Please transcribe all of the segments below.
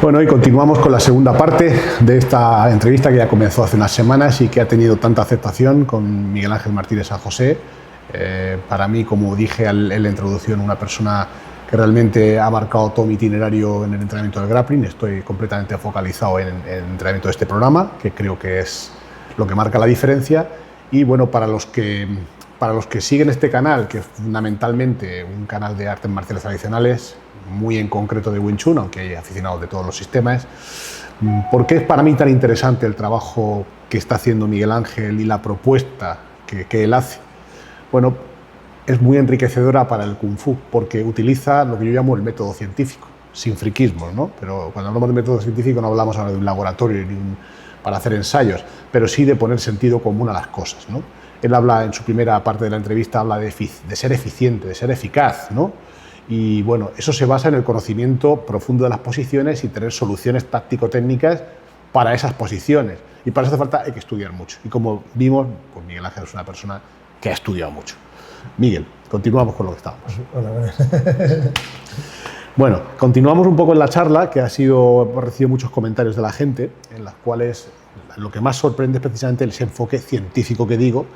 Bueno, y continuamos con la segunda parte de esta entrevista que ya comenzó hace unas semanas y que ha tenido tanta aceptación con Miguel Ángel Martínez San José. Para mí, como dije en la introducción, una persona que realmente ha marcado todo mi itinerario en el entrenamiento del grappling. Estoy completamente focalizado en el entrenamiento de este programa, que creo que es lo que marca la diferencia. Y bueno, para los que siguen este canal, que es fundamentalmente un canal de artes marciales tradicionales, muy en concreto de Wing Chun, aunque hay aficionados de todos los sistemas, ¿por qué es para mí tan interesante el trabajo que está haciendo Miguel Ángel y la propuesta que él hace? Bueno, es muy enriquecedora para el Kung Fu, porque utiliza lo que yo llamo el método científico, sin friquismos, ¿no? Pero cuando hablamos de método científico no hablamos ahora de un laboratorio para hacer ensayos, pero sí de poner sentido común a las cosas, ¿no? Él habla, en su primera parte de la entrevista, habla de ser eficiente, de ser eficaz, ¿no? Y bueno, eso se basa en el conocimiento profundo de las posiciones y tener soluciones táctico-técnicas para esas posiciones. Y para eso hace falta hay que estudiar mucho. Y como vimos, pues Miguel Ángel es una persona que ha estudiado mucho. Miguel, continuamos con lo que estábamos. Hola. Bueno, continuamos un poco en la charla, que hemos recibido muchos comentarios de la gente, en las cuales lo que más sorprende es precisamente ese enfoque científico que digo,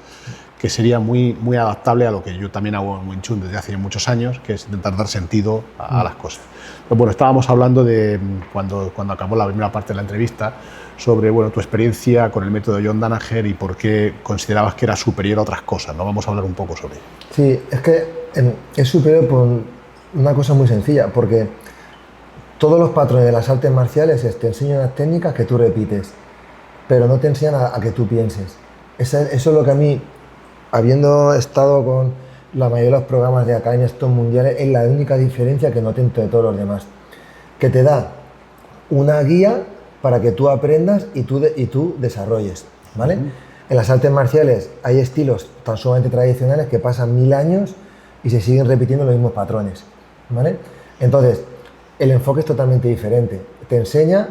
que sería muy adaptable a lo que yo también hago en Wing Chun desde hace muchos años, que es intentar dar sentido a las cosas. Pero bueno, estábamos hablando de, cuando acabó la primera parte de la entrevista, sobre tu experiencia con el método de John Danaher y por qué considerabas que era superior a otras cosas, ¿no? Vamos a hablar un poco sobre ello. Sí, es que es superior por una cosa muy sencilla, porque todos los patrones de las artes marciales te enseñan las técnicas que tú repites, pero no te enseñan a que tú pienses. Eso es lo que a mí, habiendo estado con la mayoría de los programas de academias estos mundiales, es la única diferencia que noto entre todos los demás, que te da una guía para que tú aprendas y tú desarrolles, ¿vale? En las artes marciales hay estilos tan sumamente tradicionales que pasan 1000 años y se siguen repitiendo los mismos patrones, ¿vale? Entonces, el enfoque es totalmente diferente. Te enseña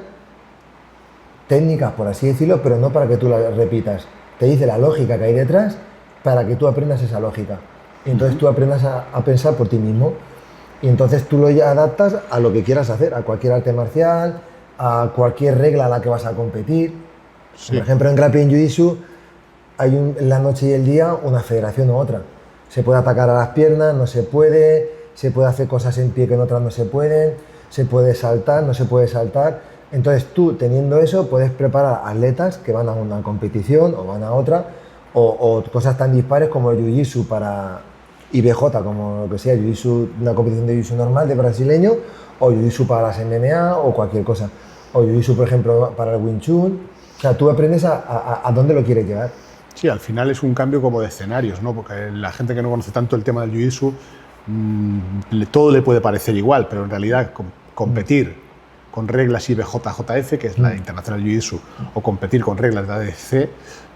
técnicas, por así decirlo, pero no para que tú las repitas. Te dice la lógica que hay detrás para que tú aprendas esa lógica. Y entonces tú aprendas a pensar por ti mismo. Y entonces tú lo adaptas a lo que quieras hacer, a cualquier arte marcial, a cualquier regla a la que vas a competir. Sí. Por ejemplo, en Grappling Jiu-Jitsu hay en la noche y el día una federación u otra. Se puede atacar a las piernas, no se puede hacer cosas en pie que en otras no se pueden, se puede saltar, no se puede saltar. Entonces tú, teniendo eso, puedes preparar atletas que van a una competición o van a otra, o cosas tan dispares como el Jiu-Jitsu para IBJ, como lo que sea, Jiu-Jitsu, una competición de Jiu-Jitsu normal de brasileño, o Jiu-Jitsu para las MMA o cualquier cosa. O Jiu-Jitsu, por ejemplo, para el Wing Chun. O sea, tú aprendes a dónde lo quieres llevar. Sí, al final es un cambio como de escenarios, ¿no? Porque la gente que no conoce tanto el tema del Jiu-Jitsu, todo le puede parecer igual, pero en realidad competir con reglas IBJJF, que es la International Jiu-Jitsu, o competir con reglas de ADCC,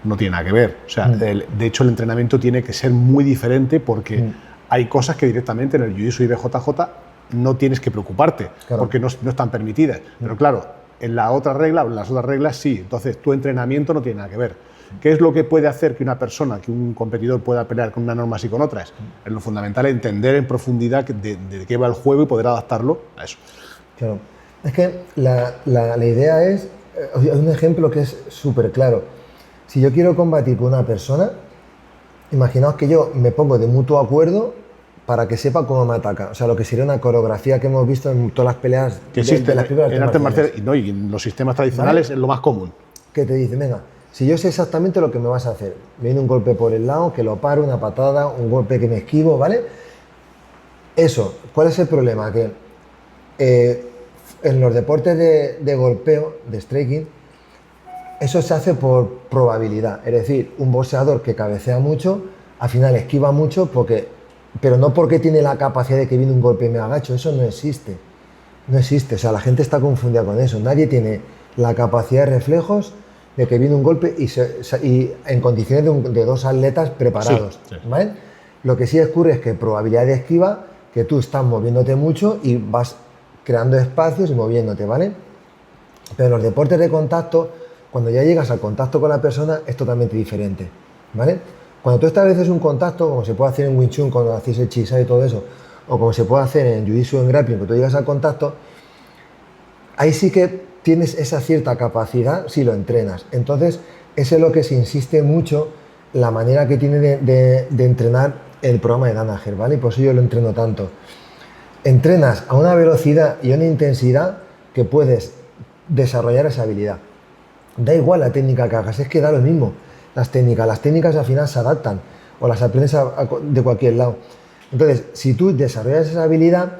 no tiene nada que ver. O sea, de hecho, el entrenamiento tiene que ser muy diferente porque hay cosas que directamente en el Jiu-Jitsu IBJJ no tienes que preocuparte, claro, porque no están permitidas. Pero claro, en las otras reglas sí. Entonces, tu entrenamiento no tiene nada que ver. ¿Qué es lo que puede hacer que una persona, que un competidor pueda pelear con unas normas y con otras? Es lo fundamental, entender en profundidad de qué va el juego y poder adaptarlo a eso. Claro. Es que la idea es un ejemplo que es súper claro. Si yo quiero combatir con una persona, imaginaos que yo me pongo de mutuo acuerdo para que sepa cómo me ataca. O sea, lo que sería una coreografía que hemos visto en todas las peleas que existe en artes marciales y en los sistemas tradicionales, ¿vale? Es lo más común. Que te dice, venga, si yo sé exactamente lo que me vas a hacer, me viene un golpe por el lado, que lo paro, una patada, un golpe que me esquivo, ¿vale? Eso, ¿cuál es el problema? Que en los deportes de golpeo, de striking, eso se hace por probabilidad. Es decir, un boxeador que cabecea mucho, al final esquiva mucho, pero no porque tiene la capacidad de que viene un golpe y me agacho. Eso no existe. No existe. O sea, la gente está confundida con eso. Nadie tiene la capacidad de reflejos de que viene un golpe y en condiciones de dos atletas preparados. Sí, sí. ¿Vale? Lo que sí ocurre es que probabilidad de esquiva, que tú estás moviéndote mucho y vas creando espacios y moviéndote, ¿vale? Pero en los deportes de contacto, cuando ya llegas al contacto con la persona, es totalmente diferente, ¿vale? Cuando tú estableces un contacto, como se puede hacer en Wing Chun, cuando hacéis el Chisai y todo eso, o como se puede hacer en Jiu-Jitsu, en Grappling, cuando tú llegas al contacto, ahí sí que tienes esa cierta capacidad si lo entrenas. Entonces, eso es lo que se insiste mucho, la manera que tiene de entrenar el programa de Danaher, ¿vale? Y por eso yo lo entreno tanto. Entrenas a una velocidad y a una intensidad que puedes desarrollar esa habilidad. Da igual la técnica que hagas, es que da lo mismo las técnicas al final se adaptan o las aprendes de cualquier lado. Entonces, si tú desarrollas esa habilidad,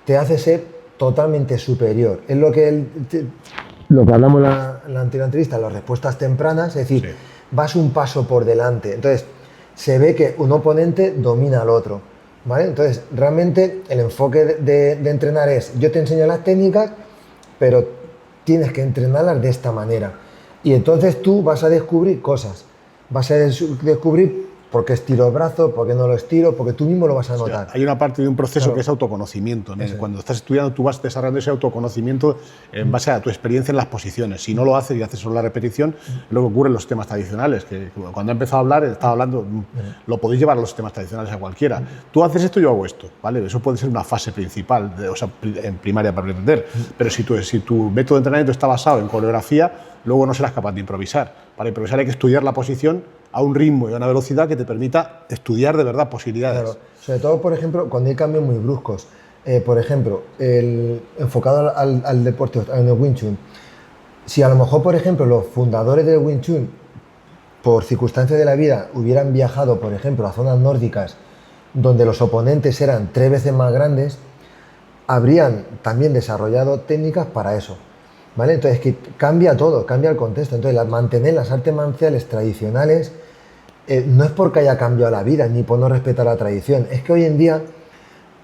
te hace ser totalmente superior. Es lo que hablamos en la anterior entrevista, las respuestas tempranas, es decir, sí, vas un paso por delante. Entonces, se ve que un oponente domina al otro, ¿vale? Entonces, realmente el enfoque de entrenar es, yo te enseño las técnicas, pero tienes que entrenarlas de esta manera. Y entonces tú vas a descubrir cosas, vas a descubrir por qué estiro el brazo, por qué no lo estiro, porque tú mismo lo vas a notar. O sea, hay una parte de un proceso, claro, que es autoconocimiento, ¿no? Cuando estás estudiando, tú vas desarrollando ese autoconocimiento en base a tu experiencia en las posiciones. Si no lo haces y haces solo la repetición, luego ocurren los temas tradicionales, que cuando he empezado a hablar, estaba hablando, lo podéis llevar a los temas tradicionales a cualquiera. Tú haces esto, yo hago esto, ¿vale? Eso puede ser una fase principal, o sea, en primaria para aprender. Pero si tu método de entrenamiento está basado en coreografía, luego no serás capaz de improvisar. Para improvisar hay que estudiar la posición a un ritmo y a una velocidad que te permita estudiar de verdad posibilidades. Claro. Sobre todo, por ejemplo, cuando hay cambios muy bruscos. Por ejemplo, enfocado al deporte, en el Wing Chun. Si a lo mejor, por ejemplo, los fundadores del Wing Chun, por circunstancias de la vida, hubieran viajado, por ejemplo, a zonas nórdicas, donde los oponentes eran 3 veces más grandes, habrían también desarrollado técnicas para eso, ¿vale? Entonces, que cambia todo, cambia el contexto. Entonces, mantener las artes marciales tradicionales no es porque haya cambiado la vida, ni por no respetar la tradición. Es que hoy en día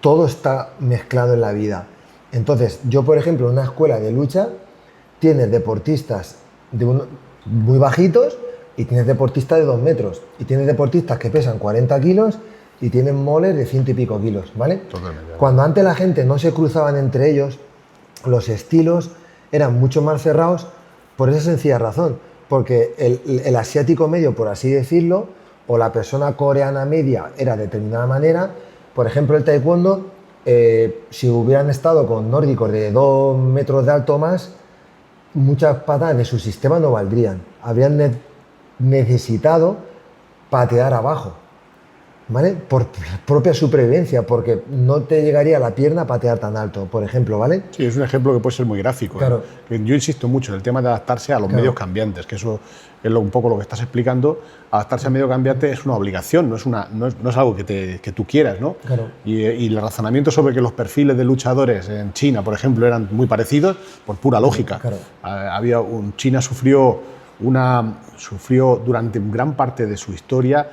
todo está mezclado en la vida. Entonces, yo, por ejemplo, en una escuela de lucha, tienes deportistas muy bajitos y tienes deportistas de 2 metros. Y tienes deportistas que pesan 40 kilos y tienen moles de 100 y pico kilos, ¿vale? Totalmente. Cuando antes la gente no se cruzaban entre ellos, los estilos eran mucho más cerrados por esa sencilla razón, porque el asiático medio, por así decirlo, o la persona coreana media era de determinada manera. Por ejemplo, el taekwondo, si hubieran estado con nórdicos de 2 metros de alto más, muchas patadas de su sistema no valdrían, habrían necesitado patear abajo, ¿vale? Por propia supervivencia, porque no te llegaría la pierna a patear tan alto, por ejemplo, ¿vale? Sí, es un ejemplo que puede ser muy gráfico. Claro. Yo insisto mucho en el tema de adaptarse a los medios cambiantes, que eso es un poco lo que estás explicando. Adaptarse al medio cambiante es una obligación, no es algo que tú quieras, ¿no? Claro. Y el razonamiento sobre que los perfiles de luchadores en China, por ejemplo, eran muy parecidos, por pura lógica. Claro. China sufrió durante gran parte de su historia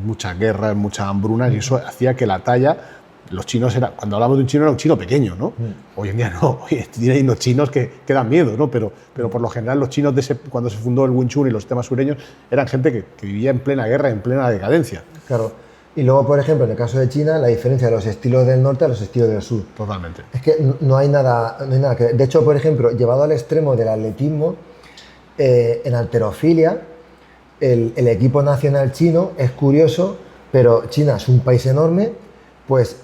muchas guerras, muchas hambrunas, y eso hacía que la talla, los chinos cuando hablamos de un chino, era un chino pequeño, ¿no? Hoy en día no, hoy tiene unos chinos que dan miedo, ¿no? Pero por lo general los chinos cuando se fundó el Wing Chun y los temas sureños eran gente que vivía en plena guerra, en plena decadencia. Claro. Y luego, por ejemplo, en el caso de China, la diferencia de los estilos del norte a los estilos del sur. Totalmente. Es que no hay nada que... De hecho, por ejemplo, llevado al extremo del atletismo, en halterofilia, el equipo nacional chino es curioso, pero China es un país enorme, pues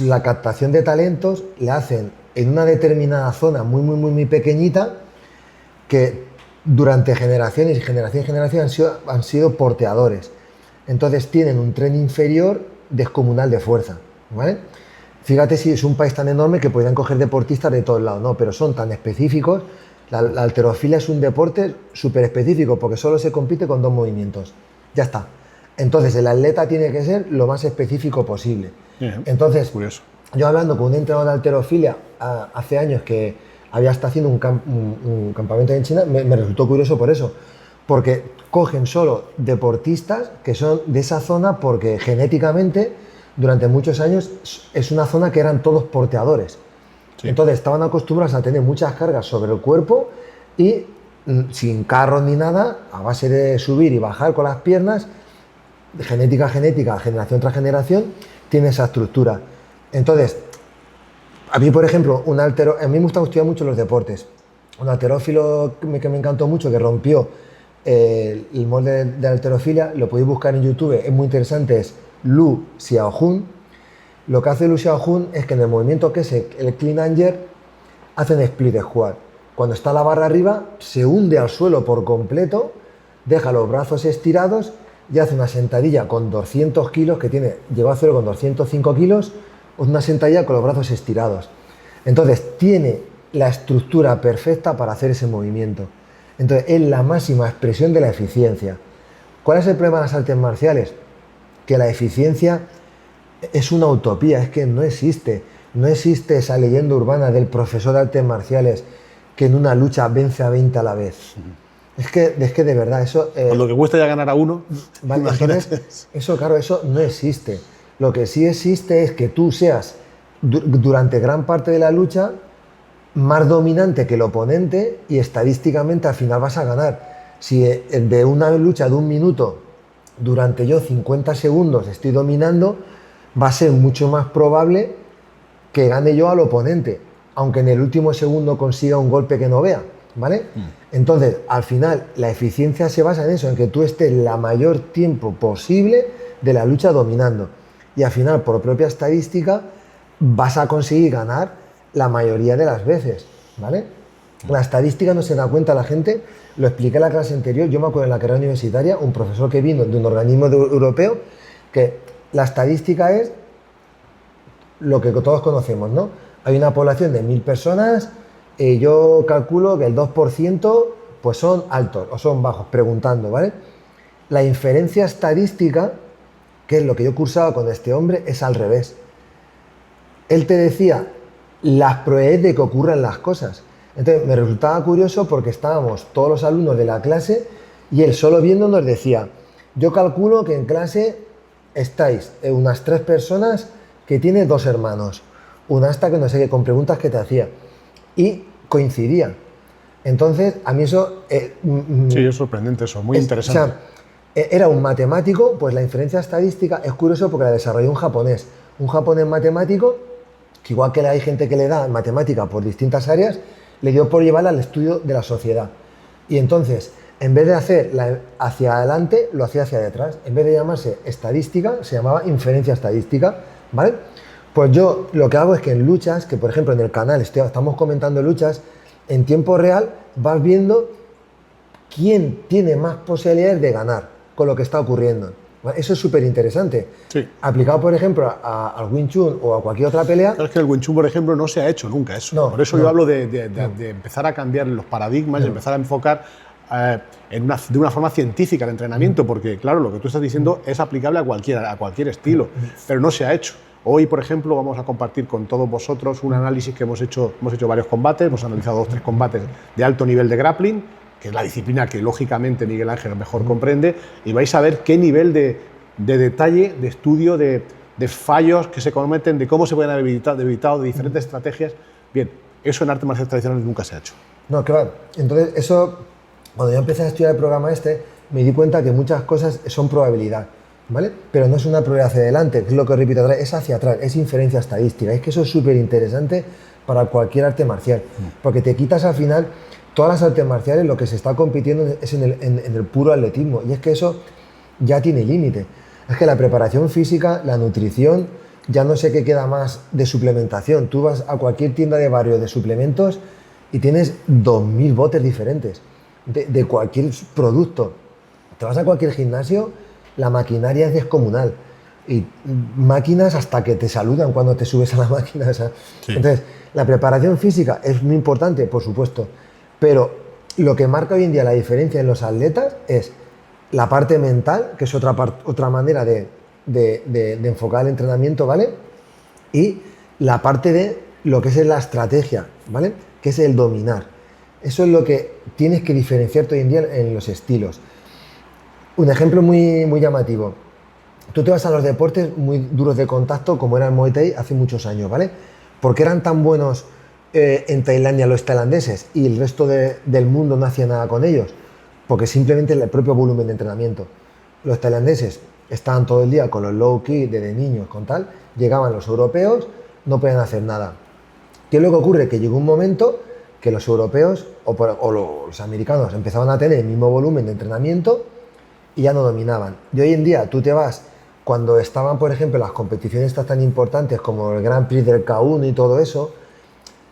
la captación de talentos la hacen en una determinada zona muy pequeñita, que durante generaciones y generaciones han sido porteadores. Entonces tienen un tren inferior descomunal de fuerza, ¿vale? Fíjate si es un país tan enorme que podrían coger deportistas de todos lados, no, pero son tan específicos. La halterofilia es un deporte súper específico porque solo se compite con 2 movimientos. Ya está. Entonces el atleta tiene que ser lo más específico posible. Entonces, curioso. Yo hablando con un entrenador de halterofilia hace años que había estado haciendo un campamento en China, me resultó curioso por eso. Porque cogen solo deportistas que son de esa zona porque genéticamente durante muchos años es una zona que eran todos porteadores. Sí. Entonces estaban acostumbrados a tener muchas cargas sobre el cuerpo y sin carros ni nada, a base de subir y bajar con las piernas, genética, generación tras generación, tiene esa estructura. Entonces, a mí, por ejemplo, a mí me gusta estudiar mucho los deportes. Un halterófilo que me encantó mucho, que rompió el molde de halterofilia, lo podéis buscar en YouTube, es muy interesante, es Lu Xiaojun. Lo que hace Lu Xiaojun es que en el movimiento que es el clean and jerk, hacen split squat. Cuando está la barra arriba, se hunde al suelo por completo, deja los brazos estirados y hace una sentadilla con 200 kilos, que llegó a cero con 205 kilos, una sentadilla con los brazos estirados. Entonces, tiene la estructura perfecta para hacer ese movimiento. Entonces, es la máxima expresión de la eficiencia. ¿Cuál es el problema de las artes marciales? Que la eficiencia es una utopía, es que no existe. No existe esa leyenda urbana del profesor de artes marciales que en una lucha vence a 20 a la vez. Es que de verdad, eso... Con lo que cuesta ya ganar a uno, vale, entonces, eso, claro, eso no existe. Lo que sí existe es que tú seas, durante gran parte de la lucha, más dominante que el oponente y estadísticamente al final vas a ganar. Si de una lucha de 1 minuto, durante yo 50 segundos estoy dominando, va a ser mucho más probable que gane yo al oponente, aunque en el último segundo consiga un golpe que no vea, ¿vale? Entonces, al final, la eficiencia se basa en eso, en que tú estés la mayor tiempo posible de la lucha dominando. Y al final, por propia estadística, vas a conseguir ganar la mayoría de las veces, ¿vale? La estadística no se da cuenta la gente, lo expliqué en la clase anterior, yo me acuerdo en la carrera universitaria, un profesor que vino de un organismo europeo, que la estadística es lo que todos conocemos, ¿no? Hay una población de 1000 personas, yo calculo que el 2% pues son altos o son bajos, preguntando, ¿vale? La inferencia estadística, que es lo que yo cursaba con este hombre, es al revés. Él te decía las probabilidades de que ocurran las cosas. Entonces me resultaba curioso porque estábamos todos los alumnos de la clase y él solo viendo nos decía, yo calculo que en clase estáis unas 3 personas que tiene 2 hermanos, una hasta que no sé qué, con preguntas que te hacía, y coincidía. Entonces, a mí eso... sí, es sorprendente eso, muy interesante. O sea, era un matemático, pues la inferencia estadística es curioso porque la desarrolló un japonés matemático, que igual que hay gente que le da matemática por distintas áreas, le dio por llevarla al estudio de la sociedad. Y entonces, en vez de hacer hacia adelante, lo hacía hacia detrás. En vez de llamarse estadística, se llamaba inferencia estadística, ¿vale? Pues yo lo que hago es que en luchas, que por ejemplo en el canal estamos comentando luchas, en tiempo real vas viendo quién tiene más posibilidades de ganar con lo que está ocurriendo. Eso es súper interesante. Sí. Aplicado, por ejemplo, al Wing Chun o a cualquier otra pelea. Claro, es que el Wing Chun, por ejemplo, no se ha hecho nunca eso. No, por eso no, yo hablo de empezar a cambiar los paradigmas y empezar a enfocar de una forma científica el entrenamiento, porque claro, lo que tú estás diciendo es aplicable a cualquier estilo, pero no se ha hecho. Hoy, por ejemplo, vamos a compartir con todos vosotros un análisis que hemos hecho varios combates, hemos analizado 2 o 3 combates de alto nivel de grappling, que es la disciplina que lógicamente Miguel Ángel mejor comprende, y vais a ver qué nivel de detalle, de estudio, de fallos que se cometen, de cómo se pueden haber evitado, de diferentes estrategias. Bien, eso en artes marciales tradicionales nunca se ha hecho. No, claro. Entonces, eso, cuando yo empecé a estudiar el programa me di cuenta que muchas cosas son probabilidad, ¿vale? Pero no es una probabilidad hacia adelante, que es lo que repito atrás, es hacia atrás, es inferencia estadística. Es que eso es súper interesante para cualquier arte marcial, porque te quitas al final, todas las artes marciales, lo que se está compitiendo es en el puro atletismo, y es que eso ya tiene límite. Es que la preparación física, la nutrición, ya no sé qué queda más de suplementación. Tú vas a cualquier tienda de barrio de suplementos y tienes 2000 botes diferentes de cualquier producto. Te vas a cualquier gimnasio, la maquinaria es descomunal. Y máquinas hasta que te saludan cuando te subes a la máquina. O sea, sí. Entonces, la preparación física es muy importante, por supuesto, pero lo que marca hoy en día la diferencia en los atletas es la parte mental, que es otra manera de enfocar el entrenamiento, ¿vale? Y la parte de lo que es la estrategia, ¿vale? Que es el dominar. Eso es lo que tienes que diferenciarte hoy en día en los estilos. Un ejemplo muy, muy llamativo. Tú te vas a los deportes muy duros de contacto, como era el Muay Thai hace muchos años, ¿vale? ¿Por qué eran tan buenos en Tailandia los tailandeses y el resto del mundo no hacía nada con ellos? Porque simplemente el propio volumen de entrenamiento. Los tailandeses estaban todo el día con los low kick de niños, con tal, llegaban los europeos, no podían hacer nada. ¿Qué es lo que ocurre? Que llegó un momento que los europeos o los americanos empezaban a tener el mismo volumen de entrenamiento y ya no dominaban. Y hoy en día tú te vas, cuando estaban, por ejemplo, las competiciones tan importantes como el Grand Prix del K1 y todo eso,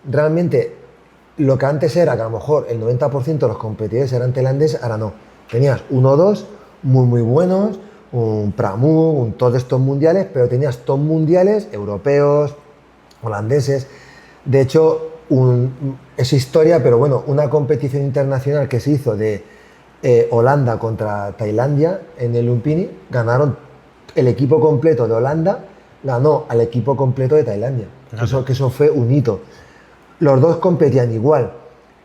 realmente lo que antes era que a lo mejor el 90% de los competidores eran tailandeses, ahora no. Tenías uno o dos muy buenos, un Pramuk, todos estos mundiales, pero tenías top mundiales europeos, holandeses. De hecho, es historia, pero bueno, una competición internacional que se hizo de Holanda contra Tailandia en el Lumpini, ganaron el equipo completo de Holanda, ganó al equipo completo de Tailandia. Que eso fue un hito. Los dos competían igual,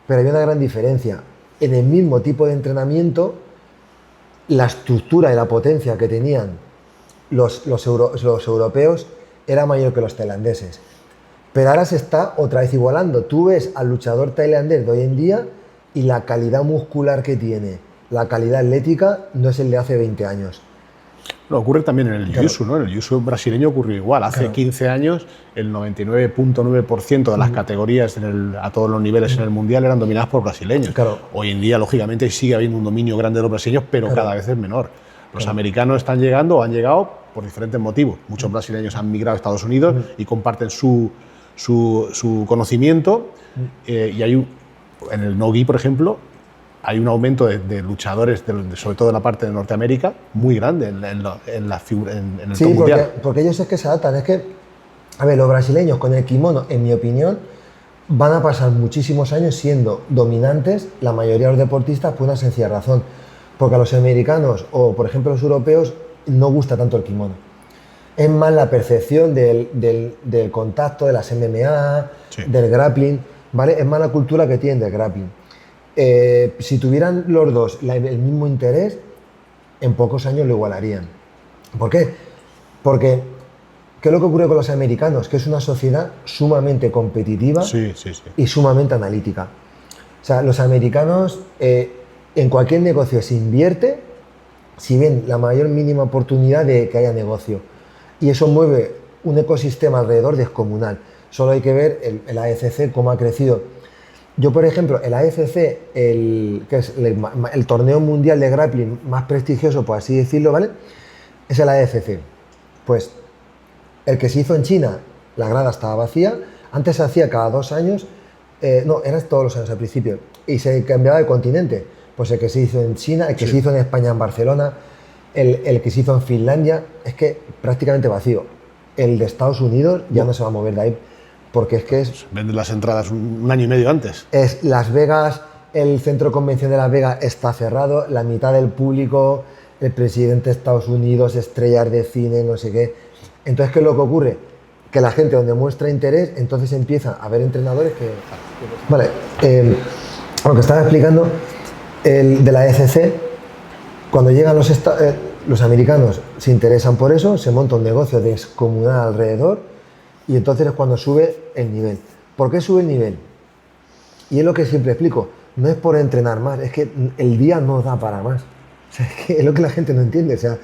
pero había una gran diferencia. En el mismo tipo de entrenamiento, la estructura y la potencia que tenían los europeos era mayor que los tailandeses. Pero ahora se está otra vez igualando. Tú ves al luchador tailandés de hoy en día y la calidad muscular que tiene, la calidad atlética, no es el de hace 20 años. No, ocurre también en el jiu-jitsu, ¿no? En el jiu-jitsu brasileño ocurrió igual. Hace 15 años, el 99.9% de las categorías a todos los niveles en el mundial eran dominadas por brasileños. Hoy en día, lógicamente, sigue habiendo un dominio grande de los brasileños, pero cada vez es menor. Los americanos están llegando o han llegado por diferentes motivos. Muchos brasileños han migrado a Estados Unidos y comparten su conocimiento. Y hay en el no-gi, por ejemplo, hay un aumento de luchadores, sobre todo en la parte de Norteamérica, muy grande en el top mundial. Porque ellos es que se adaptan. Es que, a ver, los brasileños con el kimono, en mi opinión, van a pasar muchísimos años siendo dominantes, la mayoría de los deportistas, por una sencilla razón. Porque a los americanos o, por ejemplo, a los europeos no gusta tanto el kimono. Es más la percepción del contacto, de las MMA, del grappling, ¿vale? Es más la cultura que tienen del grappling. Si tuvieran los dos el mismo interés, en pocos años lo igualarían. ¿Por qué? Porque, ¿qué es lo que ocurre con los americanos? Que es una sociedad sumamente competitiva y sumamente analítica. O sea, los americanos, en cualquier negocio se invierte si ven la mayor mínima oportunidad de que haya negocio. Y eso mueve un ecosistema alrededor descomunal. Solo hay que ver el AFC, cómo ha crecido. Yo, por ejemplo, el AFC, que es el torneo mundial de grappling más prestigioso, por así decirlo, ¿vale? Es el AFC. Pues el que se hizo en China, la grada estaba vacía. Antes se hacía cada 2 años, no, eran todos los años al principio, y se cambiaba de continente. Pues el que se hizo en China, el que se hizo en España, en Barcelona, el que se hizo en Finlandia, es que prácticamente vacío. El de Estados Unidos ya no se va a mover de ahí. Porque es que venden las entradas un año y medio antes. Es Las Vegas, el centro de convención de Las Vegas está cerrado, la mitad del público, el presidente de Estados Unidos, estrellas de cine, no sé qué. Entonces, ¿qué es lo que ocurre? Que la gente donde muestra interés, entonces empieza a haber entrenadores que... Vale, lo que estaba explicando, el de la ECC, cuando llegan los americanos se interesan por eso, se monta un negocio descomunal alrededor. Y entonces es cuando sube el nivel. ¿Por qué sube el nivel? Y es lo que siempre explico. No es por entrenar más, es que el día no da para más. O sea, es lo que la gente no entiende. O sea,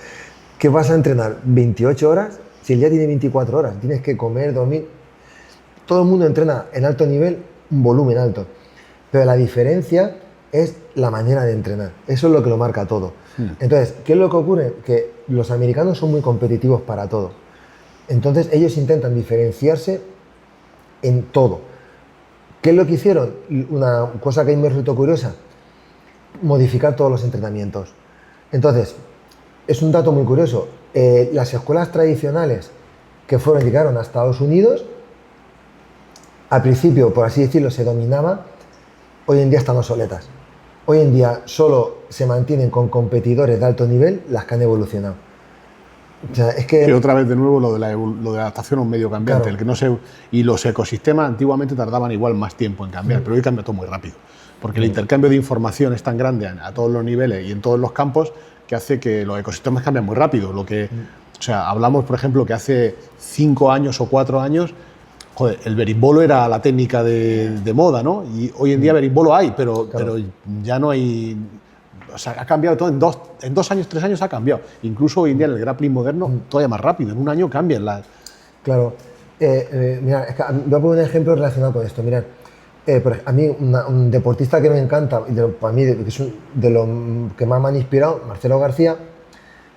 ¿qué vas a entrenar 28 horas si el día tiene 24 horas? Tienes que comer, dormir. Todo el mundo entrena en alto nivel, un volumen alto. Pero la diferencia es la manera de entrenar. Eso es lo que lo marca todo. Entonces, ¿qué es lo que ocurre? Que los americanos son muy competitivos para todo. Entonces ellos intentan diferenciarse en todo. ¿Qué es lo que hicieron? Una cosa que a mí me resultó curiosa, modificar todos los entrenamientos. Entonces, es un dato muy curioso. Las escuelas tradicionales que llegaron a Estados Unidos, al principio, por así decirlo, se dominaba, hoy en día están obsoletas. Hoy en día solo se mantienen con competidores de alto nivel las que han evolucionado. O sea, es que... Y otra vez de nuevo lo de la adaptación a un medio cambiante. Claro. Y los ecosistemas antiguamente tardaban igual más tiempo en cambiar, pero hoy cambia todo muy rápido. Porque el intercambio de información es tan grande a todos los niveles y en todos los campos que hace que los ecosistemas cambien muy rápido. O sea, hablamos, por ejemplo, que hace 5 años o 4 años, joder, el berimbolo era la técnica de moda, ¿no? Y hoy en día berimbolo hay, pero ya no hay... O sea, ha cambiado todo, en 2 años, 3 años ha cambiado. Incluso hoy en día en el grappling moderno todavía más rápido, en un año cambian las... Claro. Mira, es que voy a poner un ejemplo relacionado con esto. Mirad, a mí un deportista que me encanta, y para mí que es de los que más me han inspirado, Marcelo García.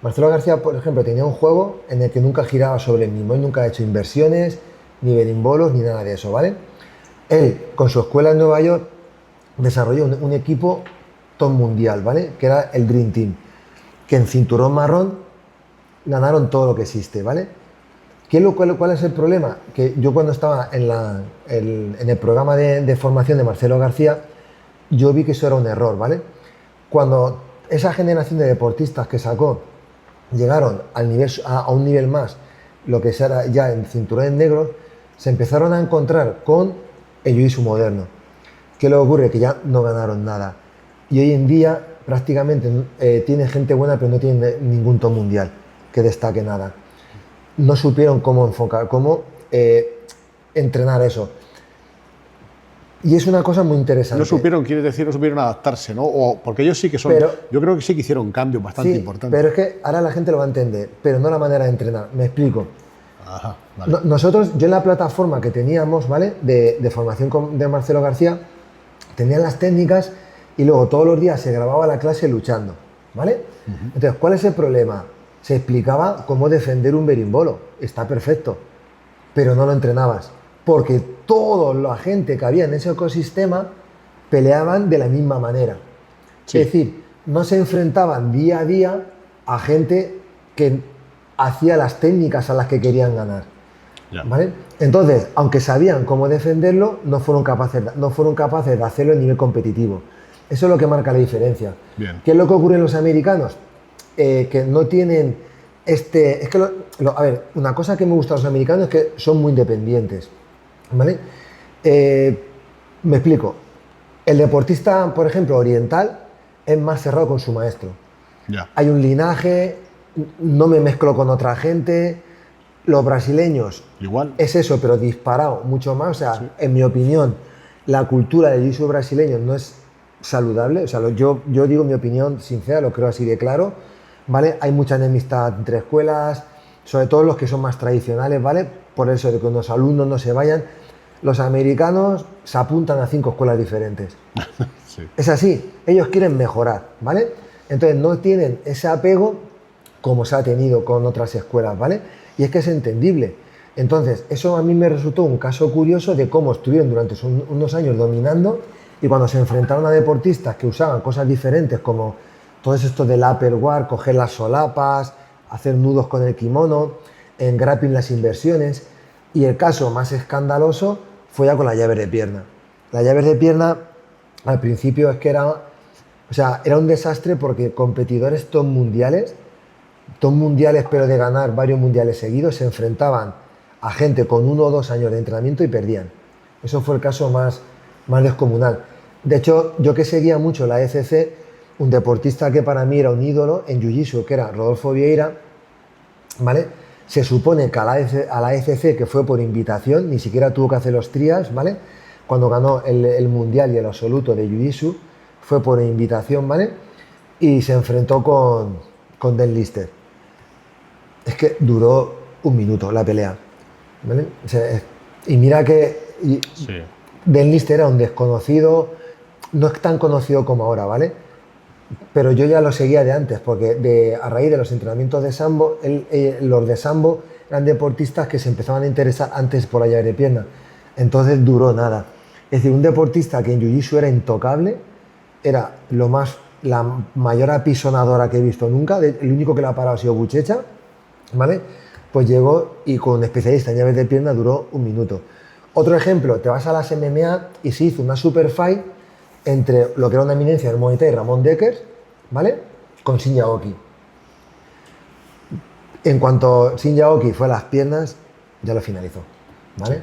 Marcelo García, por ejemplo, tenía un juego en el que nunca giraba sobre el mismo, él nunca ha hecho inversiones, ni berimbolos, ni nada de eso, ¿vale? Él, con su escuela en Nueva York, desarrolló un equipo top mundial, ¿vale? Que era el Dream Team, que en cinturón marrón ganaron todo lo que existe, ¿vale? ¿Cuál es el problema? Que yo cuando estaba en el programa de formación de Marcelo García, yo vi que eso era un error, ¿vale? Cuando esa generación de deportistas que sacó llegaron a un nivel más, lo que era ya en cinturones negros, se empezaron a encontrar con el jiu-jitsu moderno. ¿Qué le ocurre? Que ya no ganaron nada. Y hoy en día prácticamente tiene gente buena, pero no tiene ningún top mundial que destaque nada. No supieron cómo enfocar, cómo entrenar eso. Y es una cosa muy interesante. No supieron, quieres decir, no supieron adaptarse, ¿no? Porque ellos sí que son... yo creo que sí que hicieron un cambio bastante importante. Pero es que ahora la gente lo va a entender, pero no la manera de entrenar. Me explico. Ajá, vale. Nosotros, yo en la plataforma que teníamos, ¿vale? De formación de Marcelo García, tenía las técnicas y luego todos los días se grababa la clase luchando, ¿vale? Entonces, ¿cuál es el problema? Se explicaba cómo defender un berimbolo. Está perfecto, pero no lo entrenabas. Porque toda la gente que había en ese ecosistema peleaban de la misma manera. Sí. Es decir, no se enfrentaban día a día a gente que hacía las técnicas a las que querían ganar. Ya. ¿Vale? Entonces, aunque sabían cómo defenderlo, no fueron capaces de hacerlo a nivel competitivo. Eso es lo que marca la diferencia. Bien. ¿Qué es lo que ocurre en los americanos? Que no tienen a ver, una cosa que me gusta de los americanos es que son muy independientes. ¿Vale? Me explico. El deportista, por ejemplo, oriental, es más cerrado con su maestro. Ya. Hay un linaje, no me mezclo con otra gente. Los brasileños, igual. Es eso, pero disparado mucho más. O sea, sí. En mi opinión, la cultura del jiu-jitsu brasileño no es saludable. O sea, yo digo mi opinión sincera, lo creo así de claro. ¿Vale? Hay mucha enemistad entre escuelas, sobre todo los que son más tradicionales, ¿vale? Por eso de que los alumnos no se vayan. Los americanos se apuntan a 5 escuelas diferentes. Sí. Es así, ellos quieren mejorar, ¿vale? Entonces no tienen ese apego como se ha tenido con otras escuelas, ¿vale? Y es que es entendible. Entonces, eso a mí me resultó un caso curioso de cómo estuvieron durante unos años dominando y cuando se enfrentaron a deportistas que usaban cosas diferentes como todo esto del upper guard, coger las solapas, hacer nudos con el kimono, en grappling las inversiones. Y el caso más escandaloso fue ya con las llaves de pierna. Las llaves de pierna, al principio es que era un desastre porque competidores top mundiales pero de ganar varios mundiales seguidos, se enfrentaban a gente con 1 o 2 años de entrenamiento y perdían. Eso fue el caso más descomunal. De hecho, yo que seguía mucho la ECC, un deportista que para mí era un ídolo en Jiu-Jitsu, que era Rodolfo Vieira, ¿vale? Se supone que a la ECC, que fue por invitación, ni siquiera tuvo que hacer los trials, ¿vale? Cuando ganó el mundial y el absoluto de Jiu-Jitsu, fue por invitación, ¿vale? Y se enfrentó con Dan Lister. Es que duró 1 minuto la pelea, ¿vale? O sea, y mira que sí. Dan Lister era un desconocido, no es tan conocido como ahora, ¿vale? Pero yo ya lo seguía de antes, porque a raíz de los entrenamientos de sambo, los de sambo eran deportistas que se empezaban a interesar antes por la llave de pierna. Entonces duró nada. Es decir, un deportista que en Jiu-Jitsu era intocable, era la mayor apisonadora que he visto nunca, el único que la ha parado ha sido Buchecha, ¿vale? Pues llegó y con especialista en llaves de pierna duró 1 minuto. Otro ejemplo, te vas a las MMA y se hizo una super fight entre lo que era una eminencia del Muay Thai, Ramón Deckers, ¿vale? Con Shin Yaoki. En cuanto Shin Yaoki fue a las piernas, ya lo finalizó, ¿vale?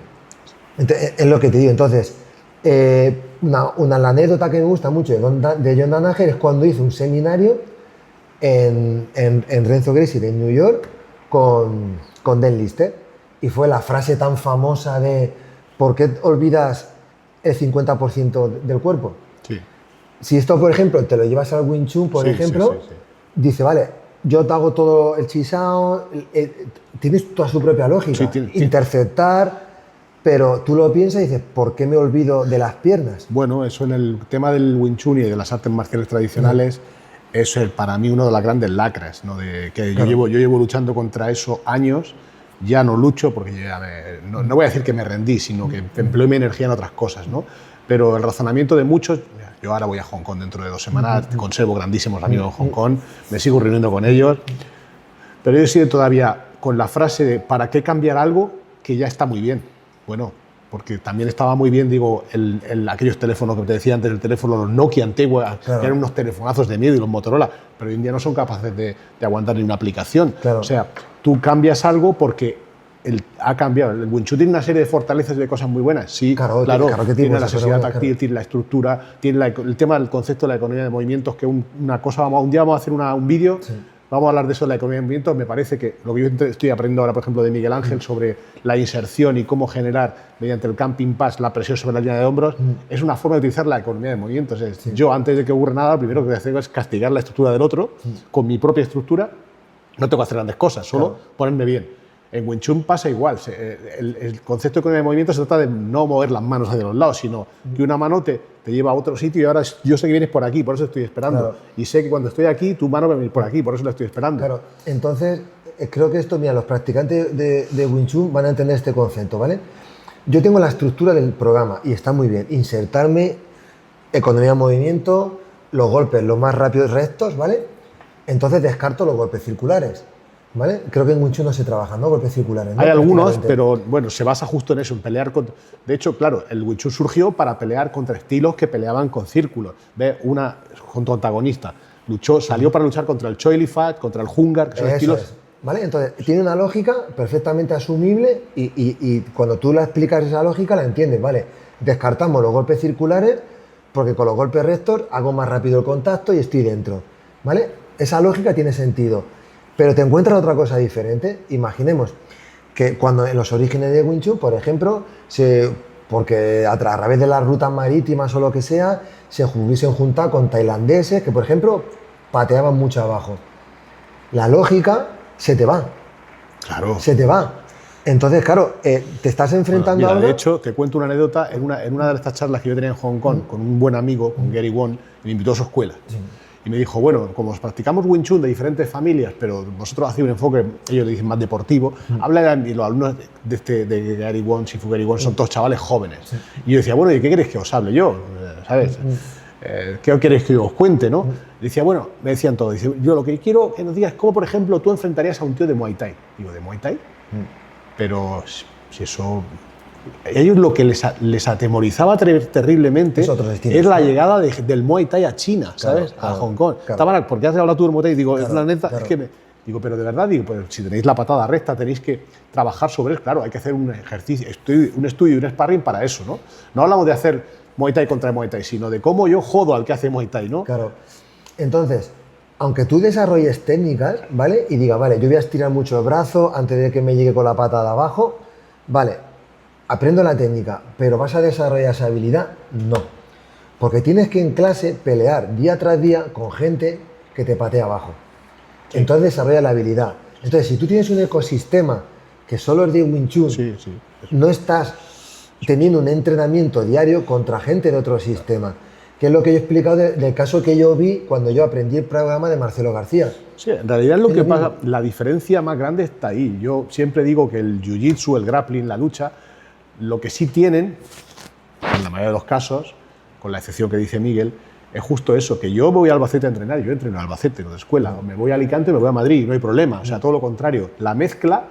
Entonces, es lo que te digo. Entonces, la anécdota que me gusta mucho de John Danaher es cuando hizo un seminario en Renzo Gracie de New York con Dan Lister. Y fue la frase tan famosa de ¿por qué olvidas el 50% del cuerpo? Sí. Si esto, por ejemplo, te lo llevas al Wing Chun, por ejemplo, dice, vale, yo te hago todo el chisao, tienes toda su propia lógica, interceptar, pero tú lo piensas y dices, ¿por qué me olvido de las piernas? Bueno, eso en el tema del Wing Chun y de las artes marciales tradicionales es para mí uno de las grandes lacras, ¿no? Yo llevo luchando contra eso años, ya no lucho porque ya no voy a decir que me rendí, sino que empleo mi energía en otras cosas, ¿no? Pero el razonamiento de muchos, yo ahora voy a Hong Kong dentro de 2 semanas, conservo grandísimos amigos en Hong Kong, me sigo reuniendo con ellos, pero yo sigo todavía con la frase de ¿para qué cambiar algo que ya está muy bien? Bueno, porque también estaba muy bien, digo, aquellos teléfonos que te decía antes, el teléfono, los Nokia antiguos, claro, que eran unos telefonazos de miedo, y los Motorola, pero hoy en día no son capaces de aguantar ni una aplicación. Claro. O sea, tú cambias algo porque ha cambiado. El Wing Chun tiene una serie de fortalezas y de cosas muy buenas. Sí, claro que tiene la sensibilidad táctil, tiene la estructura, tiene el tema del concepto de la economía de movimientos, que un día vamos a hacer un vídeo. Sí. Vamos a hablar de eso, de la economía de movimientos. Me parece que lo que yo estoy aprendiendo ahora, por ejemplo, de Miguel Ángel sobre la inserción y cómo generar, mediante el camping pass, la presión sobre la línea de hombros, es una forma de utilizar la economía de movimientos. Yo, antes de que ocurra nada, lo primero que voy a hacer es castigar la estructura del otro con mi propia estructura. No tengo que hacer grandes cosas, solo ponerme bien. En Wing Chun pasa igual. El concepto de economía de movimiento se trata de no mover las manos hacia los lados, sino que una mano te lleva a otro sitio y ahora yo sé que vienes por aquí, por eso estoy esperando. Claro. Y sé que cuando estoy aquí, tu mano va a venir por aquí, por eso la estoy esperando. Claro, entonces creo que esto, mira, los practicantes de Wing Chun van a entender este concepto, ¿vale? Yo tengo la estructura del programa y está muy bien. Insertarme, economía de movimiento, los golpes los más rápidos rectos, ¿vale? Entonces descarto los golpes circulares. ¿Vale? Creo que en Wing Chun no se trabajan, ¿no? Golpes circulares, ¿no? Hay algunos, pero bueno, se basa justo en eso, en pelear contra... De hecho, claro, el Wing Chun surgió para pelear contra estilos que peleaban con círculos. Ve, junto a antagonista, salió para luchar contra el Choi Li Fat, contra el Hungar, que son estilos... ¿Vale? Entonces, tiene una lógica perfectamente asumible y cuando tú la explicas esa lógica la entiendes, ¿vale? Descartamos los golpes circulares porque con los golpes rectos hago más rápido el contacto y estoy dentro, ¿vale? Esa lógica tiene sentido. Pero te encuentras otra cosa diferente. Imaginemos que cuando en los orígenes de Wing Chun, por ejemplo, porque a través de las rutas marítimas o lo que sea, se hubiesen juntado con tailandeses que, por ejemplo, pateaban mucho abajo. La lógica se te va. Claro. Se te va. Entonces, claro, te estás enfrentando ahora... De hecho, te cuento una anécdota. En una de estas charlas que yo tenía en Hong Kong con un buen amigo, con Gary Won, me invitó a su escuela. Sí. Y me dijo, bueno, como os practicamos Wing Chun de diferentes familias, pero vosotros hacéis un enfoque, ellos le dicen más deportivo, y los alumnos de Gary Won, Shifu Gary Won, son todos chavales jóvenes. Sí. Y yo decía, bueno, ¿y qué queréis que os hable yo? ¿Sabes? ¿Qué queréis que os cuente, no? Y decía, bueno, me decían todos, dice, yo lo que quiero que nos digas es cómo, por ejemplo, tú enfrentarías a un tío de Muay Thai. Digo, ¿de Muay Thai? Pero si eso... Ellos lo que les atemorizaba terriblemente es la llegada del Muay Thai a China, ¿sabes? Claro, a Hong Kong. Claro. ¿Por qué has hablado tú del Muay Thai? Digo, es la neta, es que digo, pero de verdad, digo, pues si tenéis la patada recta, tenéis que trabajar sobre eso. Claro, hay que hacer un ejercicio, un estudio y un sparring para eso, ¿no? No hablamos de hacer Muay Thai contra Muay Thai, sino de cómo yo jodo al que hace Muay Thai, ¿no? Claro. Entonces, aunque tú desarrolles técnicas, ¿vale? Y diga, vale, yo voy a estirar mucho el brazo antes de que me llegue con la patada abajo, vale. Aprendo la técnica, pero ¿vas a desarrollar esa habilidad? No. Porque tienes que en clase pelear día tras día con gente que te patea abajo. Sí. Entonces desarrolla la habilidad. Entonces, si tú tienes un ecosistema que solo es de Wing Chun, no estás teniendo un entrenamiento diario contra gente de otro sistema. Que es lo que yo he explicado del caso que yo vi cuando yo aprendí el programa de Marcelo García. Sí, en realidad lo que pasa, la diferencia más grande está ahí. Yo siempre digo que el jiu-jitsu, el grappling, la lucha, lo que sí tienen, en la mayoría de los casos, con la excepción que dice Miguel, es justo eso, que yo voy a Albacete a entrenar, yo entreno en Albacete, no de escuela, o me voy a Alicante o me voy a Madrid, no hay problema, o sea, todo lo contrario, la mezcla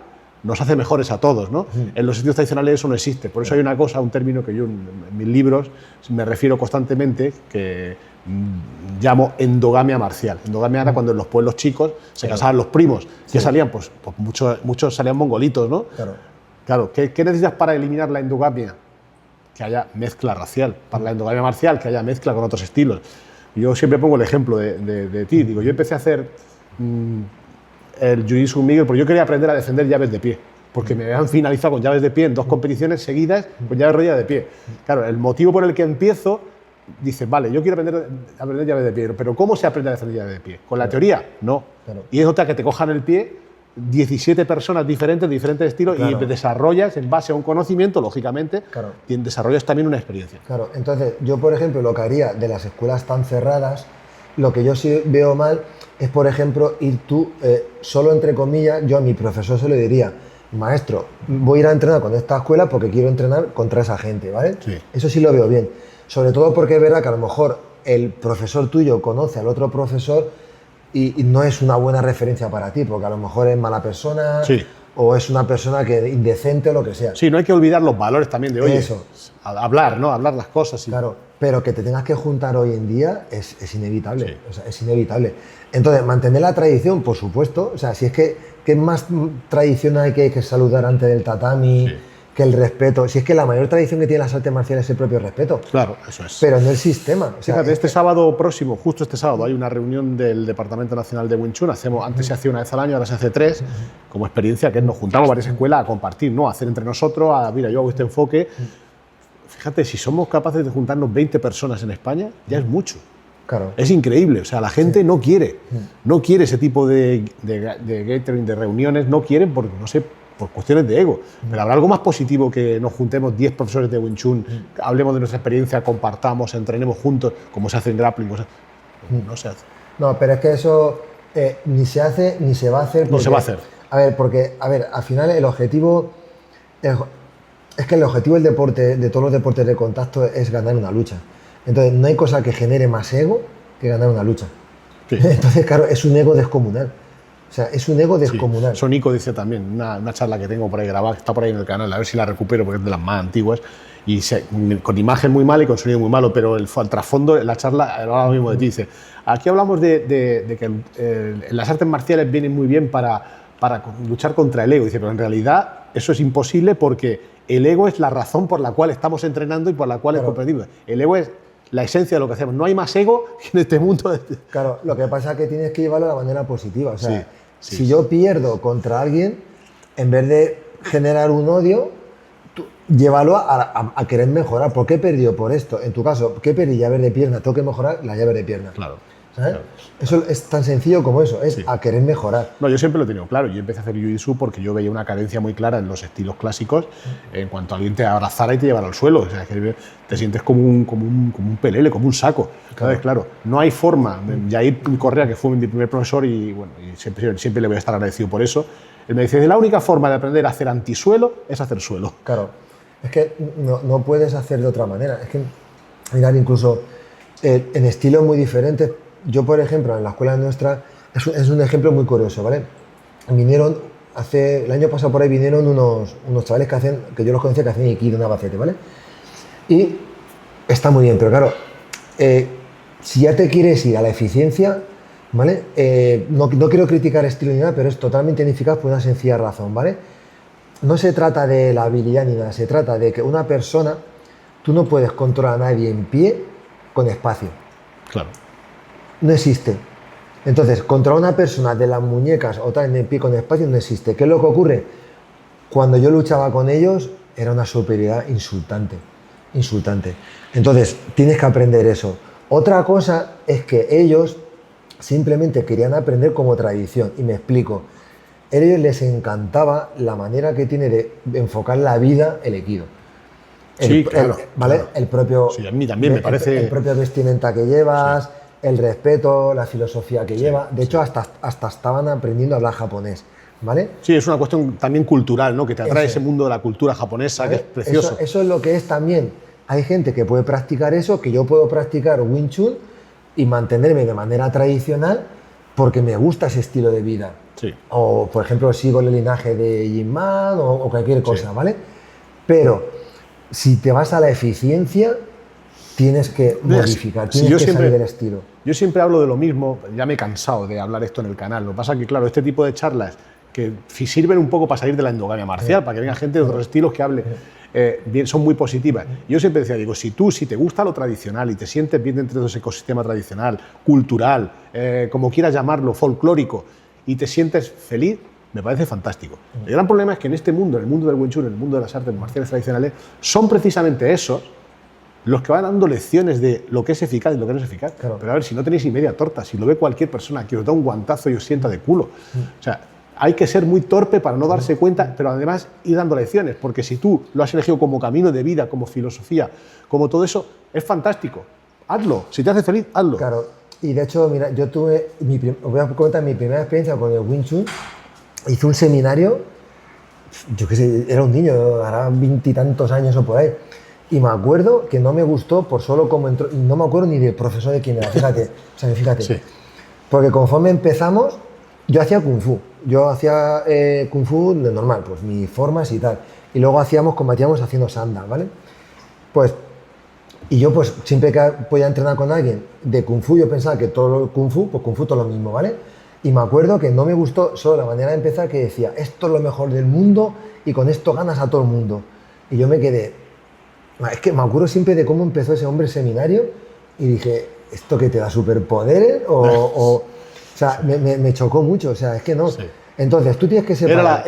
nos hace mejores a todos, ¿no? En los sitios tradicionales eso no existe, por eso hay una cosa, un término que yo en mis libros me refiero constantemente, que llamo endogamia marcial. Endogamia era cuando en los pueblos chicos se casaban los primos, que salían, pues muchos salían mongolitos, ¿no? Claro, ¿qué necesitas para eliminar la endogamia? Que haya mezcla racial. Para la endogamia marcial, que haya mezcla con otros estilos. Yo siempre pongo el ejemplo de ti. Digo, yo empecé a hacer el jiu-jitsu con Miguel porque yo quería aprender a defender llaves de pie. Porque me habían finalizado con llaves de pie en 2 competiciones seguidas con llaves rodilla de pie. Claro, el motivo por el que empiezo, dices, vale, yo quiero aprender llaves de pie, pero ¿cómo se aprende a defender llaves de pie? ¿Con la teoría? No. Y es otra que te cojan el pie 17 personas diferentes, de diferentes estilos, y desarrollas en base a un conocimiento, lógicamente, y desarrollas también una experiencia. Claro, entonces yo, por ejemplo, lo que haría de las escuelas tan cerradas, lo que yo sí veo mal es, por ejemplo, ir tú, solo entre comillas, yo a mi profesor se lo diría, maestro, voy a ir a entrenar con esta escuela porque quiero entrenar contra esa gente, ¿vale? Sí. Eso sí lo veo bien. Sobre todo porque es verdad que a lo mejor el profesor tuyo conoce al otro profesor y no es una buena referencia para ti, porque a lo mejor es mala persona, Sí. o es una persona que indecente o lo que sea. Sí, no hay que olvidar los valores también de, oye, Eso. hablar, ¿no? Hablar las cosas. Y... Claro, pero que te tengas que juntar hoy en día es inevitable. Sí. O sea, es inevitable. Entonces, mantener la tradición, por supuesto. O sea, si es que ¿qué más tradición hay que saludar antes del tatami? Sí. Que el respeto. Si es que la mayor tradición que tienen las artes marciales es el propio respeto. Claro, eso es. Pero no el sistema. O sea, Fíjate, este sábado próximo, justo este sábado, hay una reunión del Departamento Nacional de Wing Chun. Antes se hacía una vez al año, ahora se hace 3, como experiencia, que nos juntamos varias escuelas a compartir, ¿no? A hacer entre nosotros, mira, yo hago este enfoque. Fíjate, si somos capaces de juntarnos 20 personas en España, ya es mucho. Claro. Es increíble, o sea, la gente no quiere ese tipo de gathering, de reuniones, no quieren por, no sé, por cuestiones de ego. Pero habrá algo más positivo que nos juntemos 10 profesores de Wing Chun, hablemos de nuestra experiencia, compartamos, entrenemos juntos, como se hace en grappling. No se hace. No, pero es que eso ni se hace ni se va a hacer. No se va a hacer. A ver, al final el objetivo es que el objetivo del deporte, de todos los deportes de contacto, es ganar una lucha. Entonces, no hay cosa que genere más ego que ganar una lucha. Sí. Entonces, claro, es un ego descomunal. O sea, es un ego descomunal. Sí. Sonico dice también, una charla que tengo por ahí grabada, que está por ahí en el canal, a ver si la recupero porque es de las más antiguas, y con imagen muy mala y con sonido muy malo, pero el trasfondo, la charla, ahora mismo de ti, dice, aquí hablamos de que las artes marciales vienen muy bien para luchar contra el ego. Dice, pero en realidad eso es imposible porque el ego es la razón por la cual estamos entrenando y por la cual es comprendido. El ego es la esencia de lo que hacemos. No hay más ego que en este mundo. Claro, lo que pasa es que tienes que llevarlo de la manera positiva. O sea, sí, si yo pierdo contra alguien, en vez de generar un odio, llévalo a querer mejorar. ¿Por qué he perdido? Por esto. En tu caso, ¿qué perdí? Llave de pierna. Tengo que mejorar la llave de pierna. Claro. ¿Sabes? Claro. Eso es tan sencillo como eso, es a querer mejorar. No, yo siempre lo he tenido claro. Yo empecé a hacer jiu-jitsu porque yo veía una carencia muy clara en los estilos clásicos en cuanto alguien te abrazara y te llevara al suelo. O sea, que te sientes como un pelele, como un saco. Claro, no hay forma. Jair Correa, que fue mi primer profesor y, bueno, y siempre le voy a estar agradecido por eso, él me dice, la única forma de aprender a hacer antisuelo es hacer suelo. Claro, es que no puedes hacer de otra manera. Es que, mirar, incluso en estilos muy diferentes. Yo, por ejemplo, en la escuela nuestra, es un ejemplo muy curioso, ¿vale? Vinieron, el año pasado por ahí vinieron unos chavales que yo los conocía, que hacían Aikido, una bacete, ¿vale? Y está muy bien, pero claro, si ya te quieres ir a la eficiencia, ¿vale? No quiero criticar estilo ni nada, pero es totalmente ineficaz por una sencilla razón, ¿vale? No se trata de la habilidad ni nada, se trata de que una persona, tú no puedes controlar a nadie en pie con espacio. Claro. No existe. Entonces, contra una persona de las muñecas o tal en el pie con espacio no existe. ¿Qué es lo que ocurre? Cuando yo luchaba con ellos, era una superioridad insultante. Insultante. Entonces, tienes que aprender eso. Otra cosa es que ellos simplemente querían aprender como tradición. Y me explico. A ellos les encantaba la manera que tiene de enfocar la vida el Aikido. Sí, claro. ¿Vale? Claro. El propio... Sí, a mí también me parece... El propio vestimenta que llevas... Sí. El respeto, la filosofía que lleva. De hecho, hasta estaban aprendiendo a hablar japonés, ¿vale? Sí, es una cuestión también cultural, ¿no? Que te atrae ese mundo de la cultura japonesa, ¿vale? Que es precioso. Eso es lo que es también. Hay gente que puede practicar eso, que yo puedo practicar Wing Chun y mantenerme de manera tradicional porque me gusta ese estilo de vida. Sí. O, por ejemplo, sigo el linaje de Yin Man o cualquier cosa, sí. ¿Vale? Pero si te vas a la eficiencia, tienes que modificar, tienes que salir del estilo. Yo siempre hablo de lo mismo, ya me he cansado de hablar esto en el canal. Lo que pasa es que, claro, este tipo de charlas que sirven un poco para salir de la endogamia marcial, para que venga gente de otros estilos que hable bien, son muy positivas. Yo siempre decía, digo, si te gusta lo tradicional y te sientes bien dentro de ese ecosistema tradicional, cultural, como quieras llamarlo, folclórico, y te sientes feliz, me parece fantástico. El gran problema es que en este mundo, en el mundo del Wing Chun, en el mundo de las artes marciales tradicionales, son precisamente esos los que van dando lecciones de lo que es eficaz y lo que no es eficaz. Claro. Pero a ver, si no tenéis ni media torta, si lo ve cualquier persona que os da un guantazo y os sienta de culo. O sea, hay que ser muy torpe para no darse cuenta, pero además ir dando lecciones, porque si tú lo has elegido como camino de vida, como filosofía, como todo eso, es fantástico. Hazlo. Si te hace feliz, hazlo. Claro. Y de hecho, mira, yo tuve, os voy a comentar mi primera experiencia con el Wing Chun. Hice un seminario yo qué sé, era un niño, hará 20 y tantos años o por ahí. Y me acuerdo que no me gustó por solo cómo entró, y no me acuerdo ni del profesor de quién era, fíjate. O sea, fíjate. Sí. Porque conforme empezamos, yo hacía Kung Fu. Yo hacía Kung Fu de normal, pues mis formas y tal. Y luego combatíamos haciendo sanda, ¿vale? Pues, y yo pues siempre que podía entrenar con alguien de Kung Fu, yo pensaba que todo lo Kung Fu, pues Kung Fu todo lo mismo, ¿vale? Y me acuerdo que no me gustó solo la manera de empezar, que decía, esto es lo mejor del mundo y con esto ganas a todo el mundo. Y yo me quedé, es que me acuerdo siempre de cómo empezó ese hombre el seminario y dije, ¿esto que te da superpoderes? O sea, me chocó mucho, o sea, es que no. Sí. Entonces, tú tienes que separar.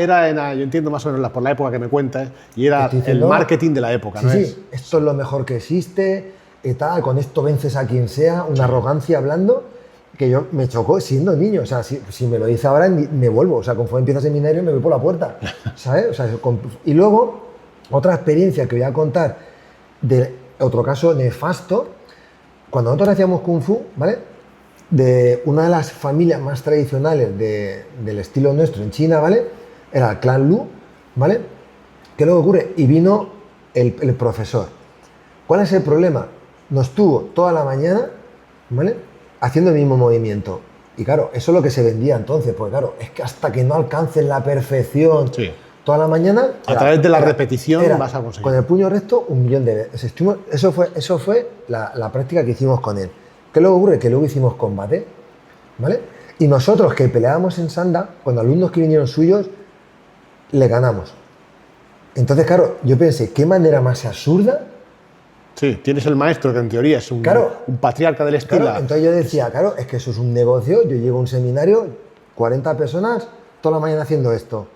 Yo entiendo más o menos por la época que me cuentas, y era el marketing de la época, sí, ¿no? Sí, esto es lo mejor que existe, y tal, con esto vences a quien sea, una arrogancia hablando, que yo me chocó siendo niño, o sea, si me lo dice ahora, me vuelvo, o sea, conforme empieza el seminario me voy por la puerta, ¿sabes? O sea, y luego, otra experiencia que voy a contar, de otro caso nefasto, cuando nosotros hacíamos Kung Fu, ¿vale? De una de las familias más tradicionales del estilo nuestro en China, ¿vale? Era el clan Lu, ¿vale? ¿Qué luego ocurre? Y vino el profesor. ¿Cuál es el problema? Nos tuvo toda la mañana, ¿vale? Haciendo el mismo movimiento. Y claro, eso es lo que se vendía entonces, porque claro, es que hasta que no alcances la perfección toda la mañana... A través de la repetición vas a conseguir. Con el puño recto, 1.000.000 de veces. Eso fue la práctica que hicimos con él. ¿Qué luego ocurre? Que luego hicimos combate, ¿vale? Y nosotros que peleábamos en sanda, cuando alumnos que vinieron suyos, le ganamos. Entonces, claro, yo pensé, ¿qué manera más absurda? Sí, tienes el maestro que en teoría es un patriarca del estilo. Claro, entonces yo decía, claro, es que eso es un negocio, yo llego a un seminario, 40 personas, toda la mañana haciendo esto.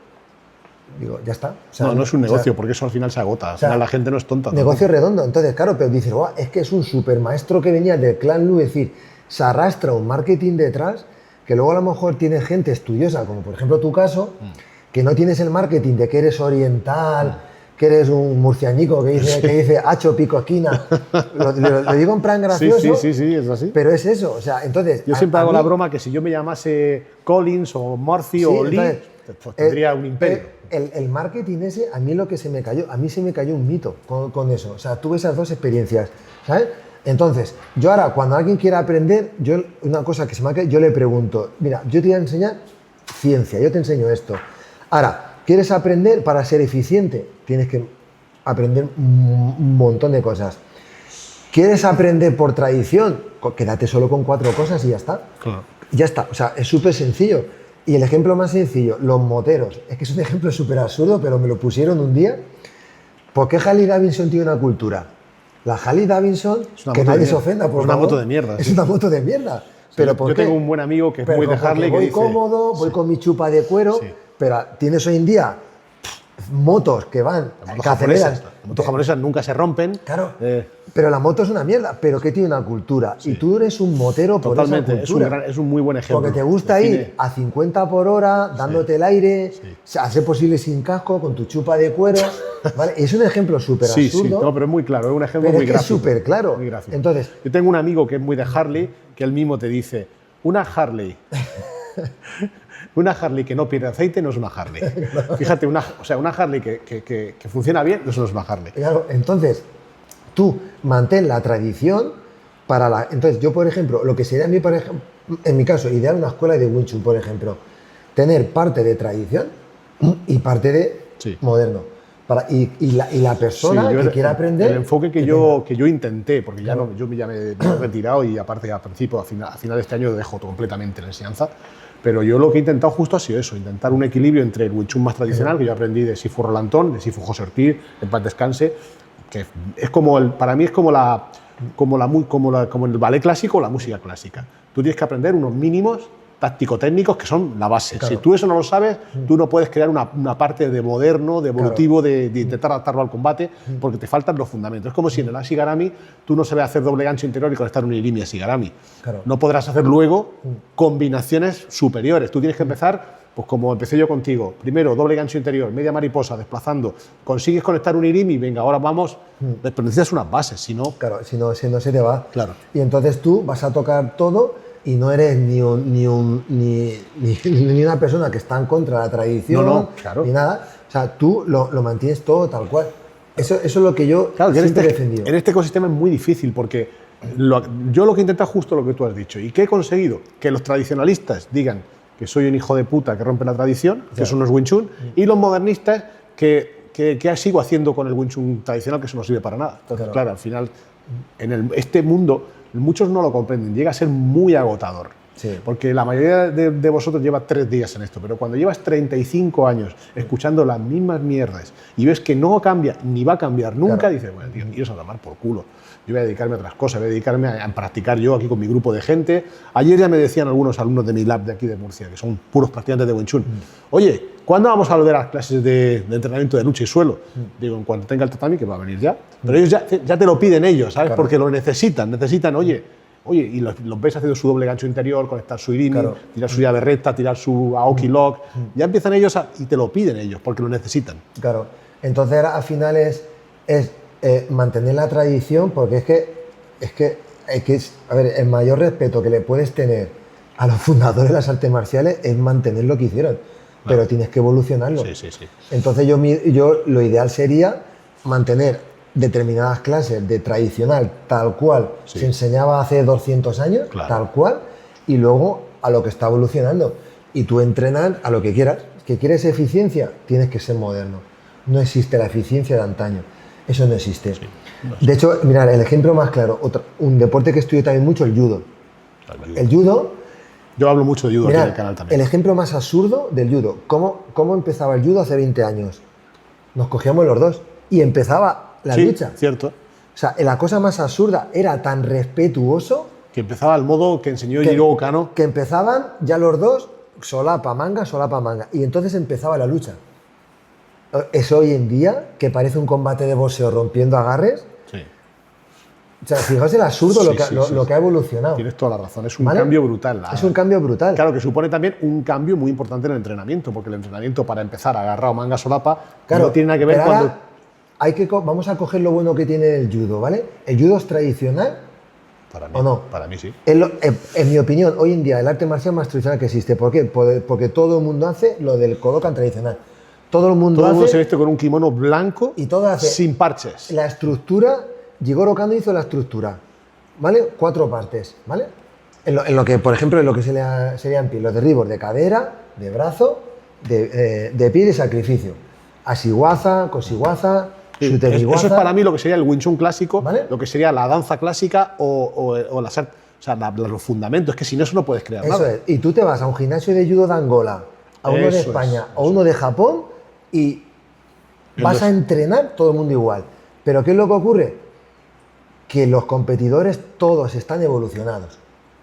Digo, ya está. O sea, no es un negocio, porque eso al final se agota. Al final la gente no es tonta. Negocio redondo. Entonces, claro, pero dices, es que es un super maestro que venía del clan Lu, es decir, se arrastra un marketing detrás, que luego a lo mejor tiene gente estudiosa, como por ejemplo tu caso, que no tienes el marketing de que eres oriental, que eres un murcianico que dice hacho, pico, esquina. Lo digo en plan gracioso. Sí, es así. Pero es eso. O sea, entonces... Yo siempre hago la broma que si yo me llamase Collins o Murphy o Lee, entonces, pues tendría un imperio. El marketing ese, a mí se me cayó un mito con eso. O sea, tuve esas dos experiencias, ¿sabes? Entonces, yo ahora, cuando alguien quiera aprender, una cosa que se me ha caído, yo le pregunto, mira, yo te voy a enseñar ciencia, yo te enseño esto. Ahora, ¿quieres aprender para ser eficiente? Tienes que aprender un montón de cosas. ¿Quieres aprender por tradición? Quédate solo con 4 cosas y ya está. Claro. Ya está, o sea, es súper sencillo. Y el ejemplo más sencillo, los moteros. Es que es un ejemplo súper absurdo, pero me lo pusieron un día. ¿Por qué Harley Davidson tiene una cultura? La Harley Davidson, que nadie se ofenda, por favor. Es una moto de mierda. Es una moto de mierda. Pero yo tengo un buen amigo que es muy de Harley. Voy cómodo, voy con mi chupa de cuero, pero tienes hoy en día motos que van, que aceleran. Las motos japonesas nunca se rompen. Claro, pero la moto es una mierda, pero que tiene una cultura. Y tú eres un motero por esa cultura. Es un muy buen ejemplo. Porque te gusta ir a 50 por hora, dándote el aire, a ser posible sin casco, con tu chupa de cuero. ¿Vale? Es un ejemplo súper absurdo. No, pero es muy claro, es un ejemplo muy gráfico. Es súper claro. Muy gráfico. Entonces, yo tengo un amigo que es muy de Harley, que él mismo te dice, una Harley... Una Harley que no pierde aceite no es una Harley. Fíjate, una Harley que funciona bien, eso no es una Harley. Claro, entonces, tú mantén la tradición para la... Entonces, yo, por ejemplo, lo que sería en mi caso, ideal una escuela de Wing Chun, por ejemplo, tener parte de tradición y parte de moderno. Y la persona que quiera aprender... El enfoque que yo intenté, porque ya yo me he retirado y aparte a final de este año dejo completamente la enseñanza, pero yo lo que he intentado justo ha sido eso, intentar un equilibrio entre el Wing Chun más tradicional, que yo aprendí de Sifu Rolantón, de Sifu José Ortiz, en paz descanse, que es para mí es como el ballet clásico o la música clásica. Tú tienes que aprender unos mínimos táctico-técnicos que son la base. Claro. Si tú eso no lo sabes, tú no puedes crear una parte de moderno, de evolutivo, de intentar adaptarlo al combate, porque te faltan los fundamentos. Es como si en el Ashigarami tú no sabes hacer doble gancho interior y conectar un irimi Ashigarami. Claro. No podrás hacer luego combinaciones superiores. Tú tienes que empezar, pues como empecé yo contigo. Primero, doble gancho interior, media mariposa, desplazando. Consigues conectar un irimi, venga, ahora vamos. Pero necesitas unas bases, si no... Claro, si no se te va. Claro. Y entonces tú vas a tocar todo. y no eres ni una persona que está en contra de la tradición, No, claro. ni nada. O sea, tú lo mantienes todo tal cual. Eso es lo que yo Claro, que siempre he defendido. en este ecosistema es muy difícil porque yo lo que he intentado es justo lo que tú has dicho. ¿Y qué he conseguido? Que los tradicionalistas digan que soy un hijo de puta que rompe la tradición, que eso no es Wing Chun, y los modernistas que sigo haciendo con el Wing Chun tradicional, que eso no sirve para nada. Entonces, claro, al final, este mundo, muchos no lo comprenden, llega a ser muy agotador. Sí. Porque la mayoría de vosotros lleva 3 días en esto, pero cuando llevas 35 años escuchando las mismas mierdas y ves que no cambia ni va a cambiar nunca, dices, bueno, tío, iros a tomar por culo. Yo voy a dedicarme a otras cosas, voy a dedicarme a practicar yo aquí con mi grupo de gente. Ayer ya me decían algunos alumnos de mi lab de aquí de Murcia, que son puros practicantes de Wing Chun, oye, ¿cuándo vamos a volver a las clases de entrenamiento de lucha y suelo? Digo, en cuanto tenga el tatami, que va a venir ya. Pero ellos ya te lo piden ellos, ¿sabes? Claro. Porque lo necesitan, oye, y los ves haciendo su doble gancho interior, conectar su irini, claro, tirar su llave recta, tirar su aoki lock. Ya empiezan ellos y te lo piden ellos, porque lo necesitan. Claro. Entonces, al final es mantener la tradición, porque es que, a ver, el mayor respeto que le puedes tener a los fundadores de las artes marciales es mantener lo que hicieron, pero tienes que evolucionarlo. Sí. Entonces, yo lo ideal sería mantener determinadas clases de tradicional tal cual se enseñaba hace 200 años, claro, tal cual, y luego a lo que está evolucionando. Y tú entrenas a lo que quieras. ¿Que quieres eficiencia? Tienes que ser moderno. No existe la eficiencia de antaño. Eso no existe. Sí, no sé. De hecho, mirad, el ejemplo más claro, un deporte que estudio también mucho, el judo. El judo. Yo hablo mucho de judo, mirad, aquí en el canal también. El ejemplo más absurdo del judo. ¿Cómo empezaba el judo hace 20 años? Nos cogíamos los dos y empezaba la lucha. Cierto. O sea, la cosa más absurda era tan respetuoso que empezaba el modo que enseñó Jigoro Kano. Que empezaban ya los dos solapa, manga. Y entonces empezaba la lucha. Eso hoy en día, que parece un combate de boxeo rompiendo agarres. Sí. O sea, fijaos el absurdo lo que ha evolucionado. Tienes toda la razón, es un cambio brutal. Es un cambio brutal. Claro, que supone también un cambio muy importante en el entrenamiento, porque el entrenamiento para empezar agarrado manga solapa no tiene nada que ver cuando... Vamos a coger lo bueno que tiene el judo, ¿vale? ¿El judo es tradicional para mí, o no? Para mí sí. En mi opinión, hoy en día el arte marcial más tradicional que existe. ¿Por qué? Porque todo el mundo hace lo del Kodokan tradicional. Todo el mundo se viste con un kimono blanco y todo hace sin parches. La estructura, Jigoro Kano hizo la estructura, ¿vale? 4 partes, ¿vale? En lo que, por ejemplo, en lo que serían pie, los derribos de cadera, de brazo, de pie y de sacrificio. Ashiwaza, Koshiwaza... Sí, eso es para mí lo que sería el Wing Chun clásico, ¿vale? Lo que sería la danza clásica o los fundamentos. Es que sin eso no puedes crear nada. Eso es. Y tú te vas a un gimnasio de judo de Angola, a uno de España o uno de Japón y vas a entrenar todo el mundo igual. Pero ¿qué es lo que ocurre? Que los competidores todos están evolucionados.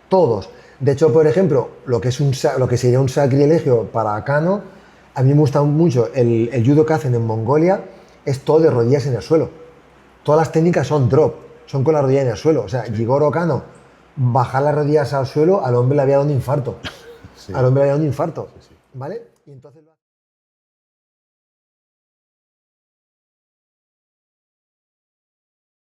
Todos. De hecho, por ejemplo, lo que sería un sacrilegio para Kano, a mí me gusta mucho el judo que hacen en Mongolia. Es todo de rodillas en el suelo. Todas las técnicas son drop, son con la rodilla en el suelo. O sea, Jigoro Kano, bajar las rodillas al suelo, al hombre le había dado un infarto. Al hombre le había dado un infarto. ¿Vale? Y entonces